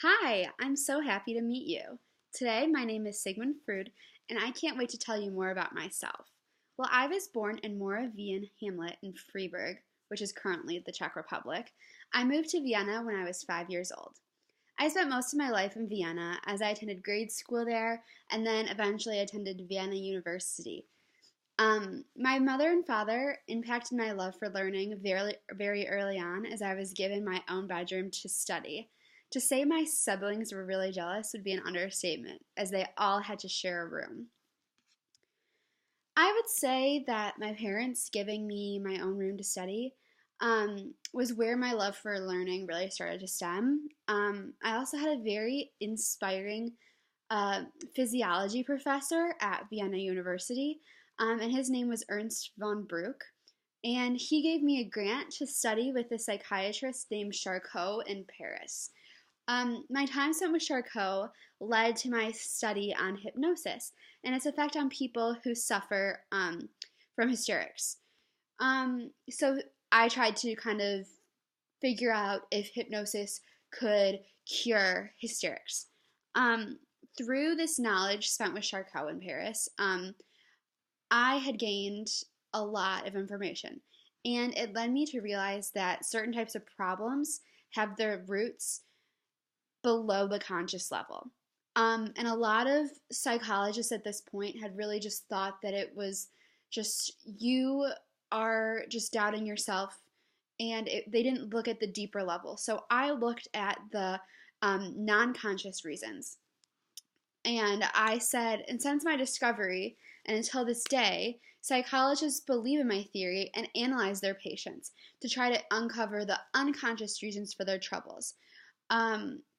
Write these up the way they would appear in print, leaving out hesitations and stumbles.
Hi, I'm so happy to meet you. Today, my name is Sigmund Freud, and I can't wait to tell you more about myself. Well, I was born in Moravian Hamlet in Freiburg, which is currently the Czech Republic. I moved to Vienna when I was 5 years old. I spent most of my life in Vienna as I attended grade school there and then eventually attended Vienna University. My mother and father impacted my love for learning very early on as I was given my own bedroom to study. To say my siblings were really jealous would be an understatement, as they all had to share a room. I would say that my parents giving me my own room to study was where my love for learning really started to stem. I also had a very inspiring physiology professor at Vienna University, and his name was Ernst von Bruck. And he gave me a grant to study with a psychiatrist named Charcot in Paris. My time spent with Charcot led to my study on hypnosis and its effect on people who suffer from hysterics. So I tried to kind of figure out if hypnosis could cure hysterics. Through this knowledge spent with Charcot in Paris, I had gained a lot of information, and it led me to realize that certain types of problems have their roots below the conscious level. And a lot of psychologists at this point had really just thought that it was just you are just doubting yourself, and they didn't look at the deeper level. So I looked at the non conscious reasons. And I said, and since my discovery, and until this day, psychologists believe in my theory and analyze their patients to try to uncover the unconscious reasons for their troubles.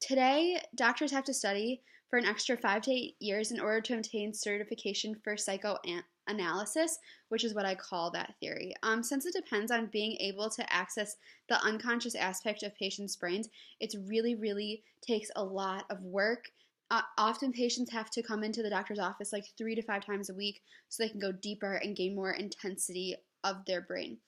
Today, doctors have to study for an extra 5 to 8 years in order to obtain certification for psychoanalysis, which is what I call that theory. Since it depends on being able to access the unconscious aspect of patients' brains, it's really takes a lot of work. Often patients have to come into the doctor's office like 3 to 5 times a week so they can go deeper and gain more intensity of their brain.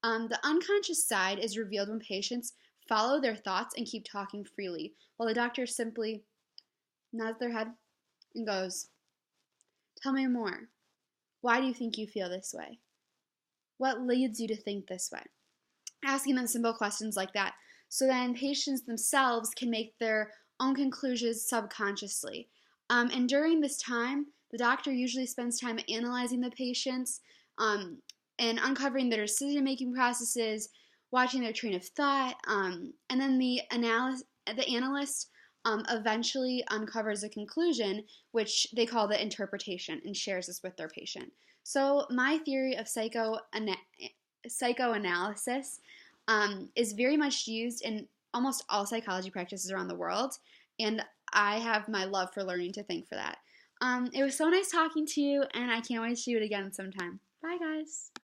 The unconscious side is revealed when patients follow their thoughts and keep talking freely, while the doctor simply nods their head and goes, "Tell me more. Why do you think you feel this way? What leads you to think this way?" Asking them simple questions like that. So then patients themselves can make their own conclusions subconsciously. And during this time, the doctor usually spends time analyzing the patients and uncovering their decision-making processes, watching their train of thought, and then the analyst eventually uncovers a conclusion, which they call the interpretation, and shares this with their patient. So my theory of psychoanalysis is very much used in almost all psychology practices around the world, and I have my love for learning to thank for that. It was so nice talking to you, and I can't wait to do it again sometime. Bye, guys.